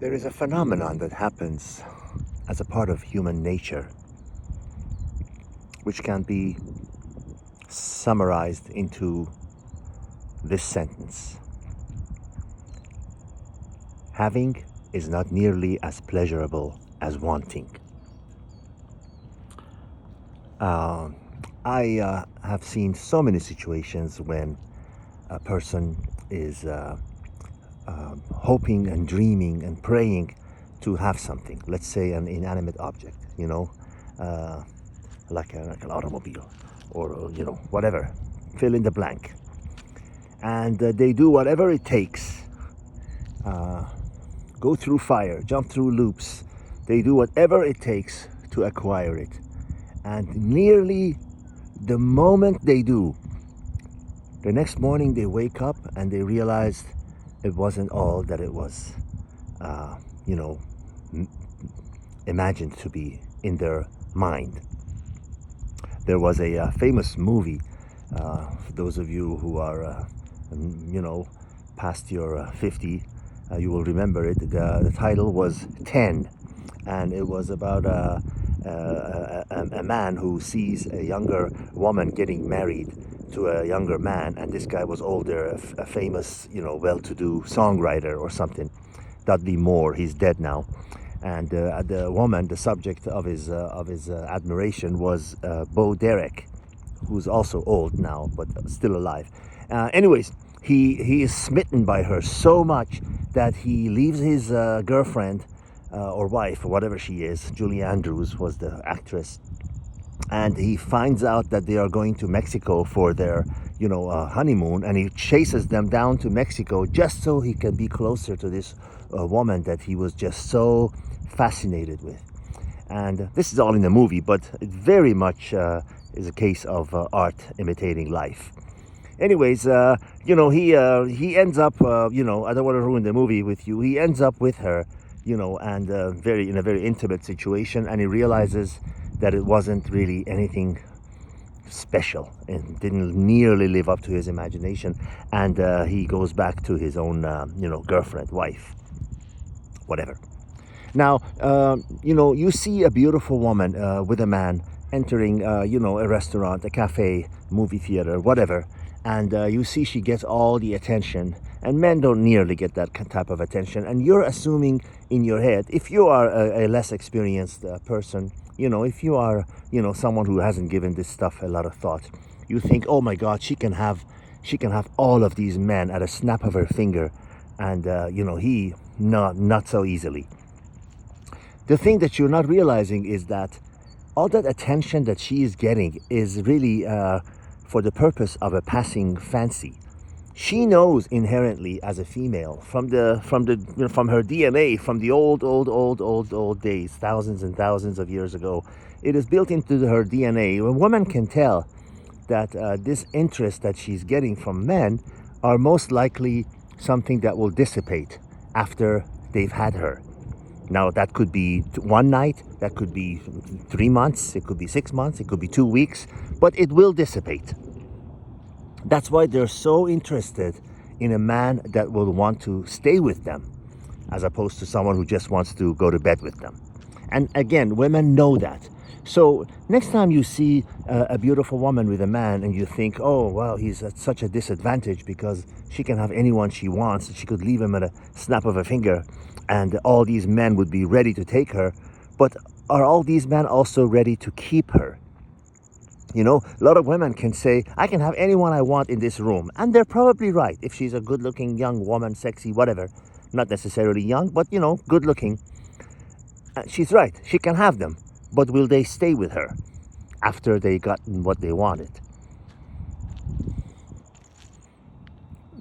There is a phenomenon that happens as a part of human nature, which can be summarized into this sentence: having is not nearly as pleasurable as wanting. Um, I have seen so many situations when a person is hoping and dreaming and praying to have something, let's say an inanimate object, uh, like an automobile or, whatever, fill in the blank. And they do whatever it takes, uh, go through fire, jump through loops. They do whatever it takes to acquire it. And nearly the moment they do, the next morning they wake up and they realized it wasn't all that it was, uh, you know, imagined to be in their mind. There was a famous movie, for those of you who are, past your 50, you will remember it. The title was 10, and it was about a man who sees a younger woman getting married to a younger man, and this guy was older, a famous, well-to-do songwriter or something, Dudley Moore. He's dead now. And the woman, the subject of his admiration, was Bo Derek, who's also old now but still alive. Anyways, he is smitten by her so much that he leaves his girlfriend or wife or whatever she is. Julie Andrews was the actress, and he finds out that they are going to Mexico for their honeymoon, and he chases them down to Mexico just so he can be closer to this woman that he was just so fascinated with. And this is all in the movie, but it very much is a case of art imitating life. Anyways, he ends up, I don't want to ruin the movie with you. He ends up with her, and in a very intimate situation, and he realizes that it wasn't really anything special and didn't nearly live up to his imagination. And he goes back to his own, girlfriend, wife, whatever. Now, you see a beautiful woman with a man entering, a restaurant, a cafe, movie theater, whatever, and you see she gets all the attention, and men don't nearly get that type of attention, and you're assuming in your head, if you are a less experienced person, if you are, someone who hasn't given this stuff a lot of thought, you think, oh my God, she can have all of these men at a snap of her finger, and he not so easily. The thing that you're not realizing is that all that attention that she is getting is really for the purpose of a passing fancy. She knows inherently as a female from her DNA, from the old days, thousands and thousands of years ago. It is built into her DNA. A woman can tell that this interest that she's getting from men are most likely something that will dissipate after they've had her. Now, that could be one night, that could be 3 months, it could be 6 months, it could be 2 weeks, but it will dissipate. That's why they're so interested in a man that will want to stay with them, as opposed to someone who just wants to go to bed with them. And again, women know that. So next time you see a beautiful woman with a man and you think, oh, well, he's at such a disadvantage because she can have anyone she wants, and she could leave him at a snap of a finger, and all these men would be ready to take her. But are all these men also ready to keep her? A lot of women can say, I can have anyone I want in this room. And they're probably right. If she's a good-looking young woman, sexy, whatever, not necessarily young, but, good-looking, she's right. She can have them. But will they stay with her after they gotten what they wanted?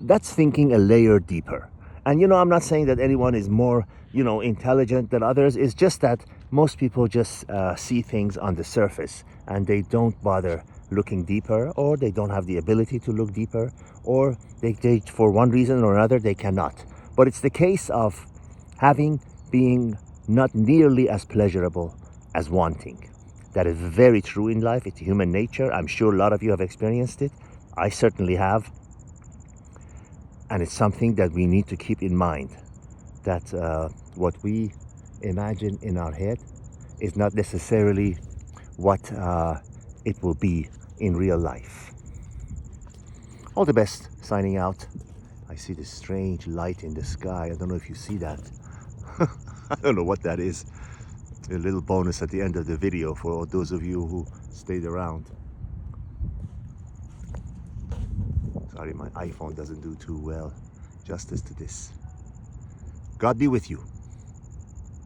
That's thinking a layer deeper. And, I'm not saying that anyone is more, intelligent than others. It's just that most people just see things on the surface, and they don't bother looking deeper, or they don't have the ability to look deeper, or they for one reason or another, they cannot. But it's the case of being not nearly as pleasurable as wanting. That is very true in life. It's human nature. I'm sure a lot of you have experienced it. I certainly have. And it's something that we need to keep in mind. that what we imagine in our head is not necessarily what it will be in real life. All the best, signing out. I see this strange light in the sky. I don't know if you see that. I don't know what that is. A little bonus at the end of the video for those of you who stayed around. Sorry, my iPhone doesn't do too well justice to this. God be with you.